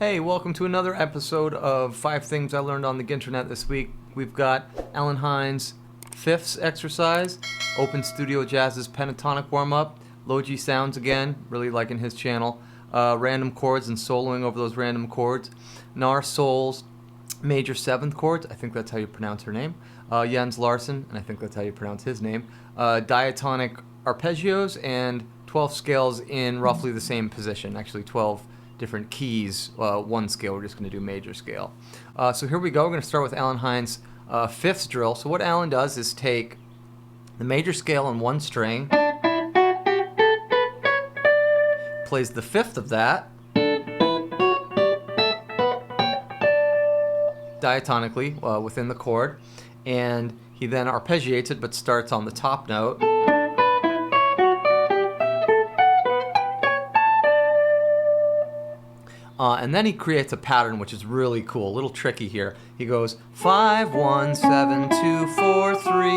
Hey, welcome to another episode of 5 Things I Learned on the GUINTERNET this week. We've got Alan Hines' fifths exercise, Open Studio Jazz's pentatonic warm-up, Low G sounds again, really liking his channel, random chords and soloing over those random chords, Nar Soul's major 7th chords, I think that's how you pronounce her name, Jens Larsen, and I think that's how you pronounce his name, diatonic arpeggios, and 12 scales in roughly the same position, actually 12 different keys, one scale. We're just going to do major scale. So here we go. We're going to start with Alan Hines' fifths drill. So what Alan does is take the major scale on one string, plays the fifth of that diatonically within the chord, and he then arpeggiates it but starts on the top note. And then he creates a pattern which is really cool, a little tricky here. He goes 5, 1, 7, 2, 4, 3,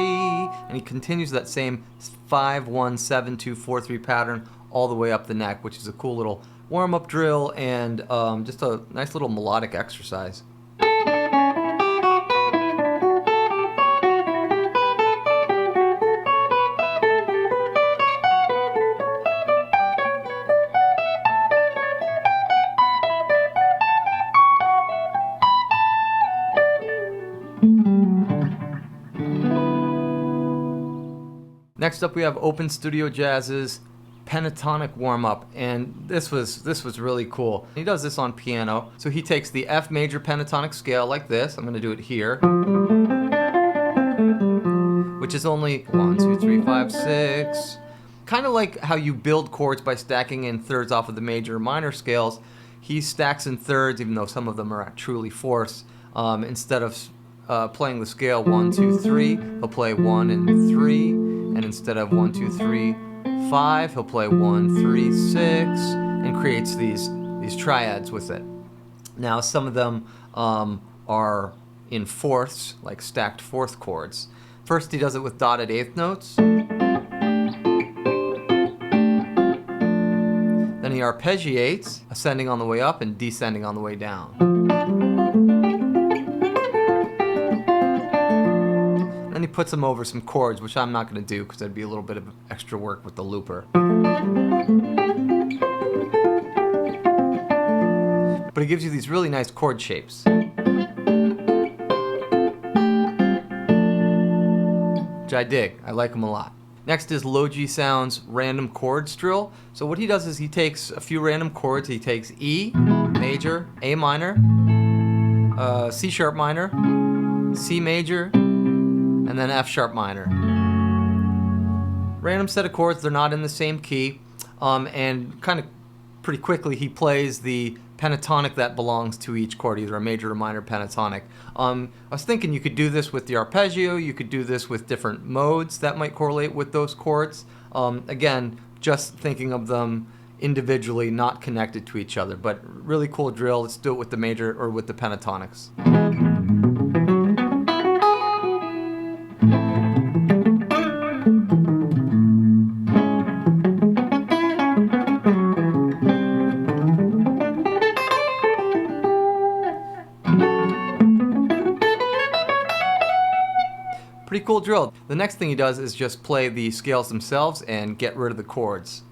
and he continues that same 5, 1, 7, 2, 4, 3 pattern all the way up the neck, which is a cool little warm-up drill and just a nice little melodic exercise. Next up we have Open Studio Jazz's pentatonic warm-up, and this was really cool. He does this on piano. So he takes the F major pentatonic scale like this. I'm going to do it here, which is only 1, 2, 3, 5, 6. Kind of like how you build chords by stacking in thirds off of the major or minor scales. He stacks in thirds, even though some of them are truly fourths. Instead of playing the scale 1, 2, 3, he'll play 1 and 3. And instead of 1, 2, 3, 5, he'll play 1, 3, 6, and creates these triads with it. Now, some of them are in fourths, like stacked fourth chords. First, he does it with dotted eighth notes. Then he arpeggiates, ascending on the way up and descending on the way down. Then he puts them over some chords, which I'm not going to do because that'd be a little bit of extra work with the looper. But he gives you these really nice chord shapes, which I dig. I like them a lot. Next is Low G Sound's random chords drill. So what he does is he takes a few random chords. He takes E major, A minor, C sharp minor, C major, and then F sharp minor. Random set of chords, they're not in the same key, and kind of pretty quickly he plays the pentatonic that belongs to each chord, either a major or minor pentatonic. I was thinking you could do this with the arpeggio, you could do this with different modes that might correlate with those chords. Again, just thinking of them individually, not connected to each other, but really cool drill. Let's do it with the major or with the pentatonics. Pretty cool drill. The next thing he does is just play the scales themselves and get rid of the chords.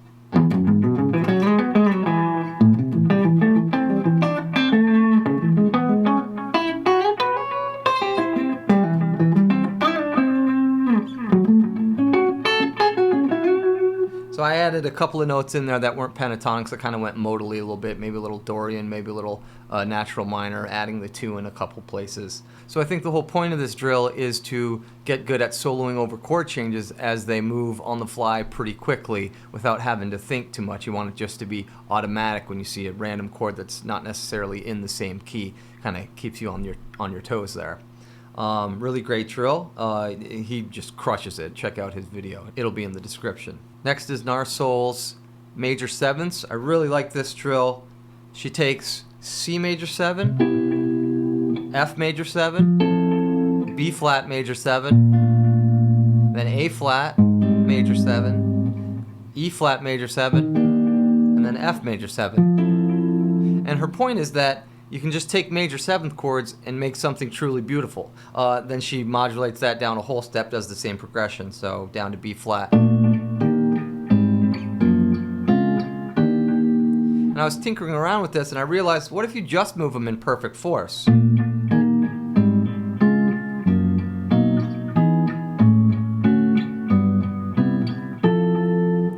So I added a couple of notes in there that weren't pentatonics, that kind of went modally a little bit, maybe a little Dorian, maybe a little natural minor, adding the 2 in a couple places. So I think the whole point of this drill is to get good at soloing over chord changes as they move on the fly pretty quickly without having to think too much. You want it just to be automatic when you see a random chord that's not necessarily in the same key. Kind of keeps you on your toes there. Really great drill. He just crushes it. Check out his video. It'll be in the description. Next is Nar Soul's major 7ths. I really like this drill. She takes C major 7, F major 7, B flat major 7, then A flat major 7, E flat major 7, and then F major 7. And her point is that you can just take major seventh chords and make something truly beautiful. Then she modulates that down a whole step, does the same progression, so down to B flat. And I was tinkering around with this and I realized, what if you just move them in perfect fourths?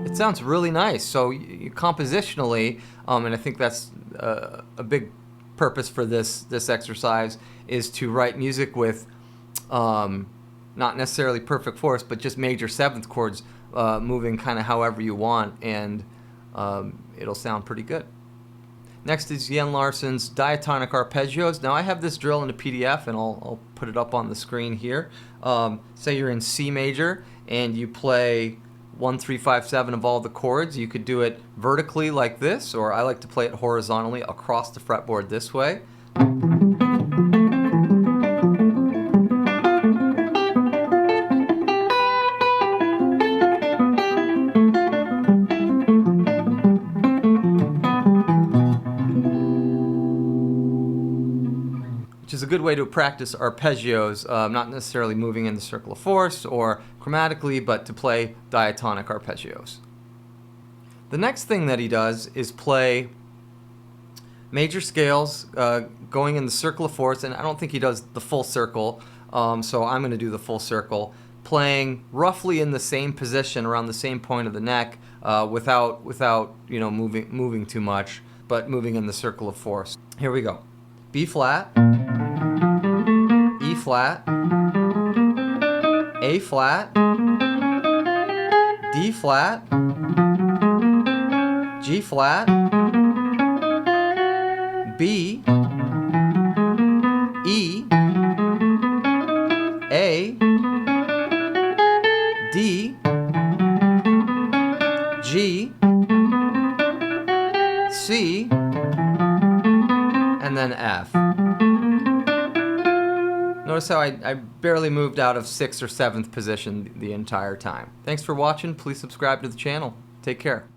It sounds really nice. So compositionally, and I think that's a big purpose for this exercise, is to write music with not necessarily perfect fourths, but just major seventh chords moving kind of however you want, and it'll sound pretty good. Next is Yen Larsson's diatonic arpeggios. Now I have this drill in a PDF, and I'll put it up on the screen here. Say you're in C major and you play 1, 3, 5, 7 of all the chords. You could do it vertically like this, or I like to play it horizontally across the fretboard this way. Which is a good way to practice arpeggios, not necessarily moving in the circle of fourths or chromatically, but to play diatonic arpeggios. The next thing that he does is play major scales going in the circle of fourths, and I don't think he does the full circle, so I'm going to do the full circle, playing roughly in the same position around the same point of the neck, without moving too much, but moving in the circle of fourths. Here we go. B flat, E flat, A flat, D flat, G flat, B, E, A, D, G, C, and then F. Notice how I barely moved out of 6th or 7th position the entire time. Thanks for watching. Please subscribe to the channel. Take care.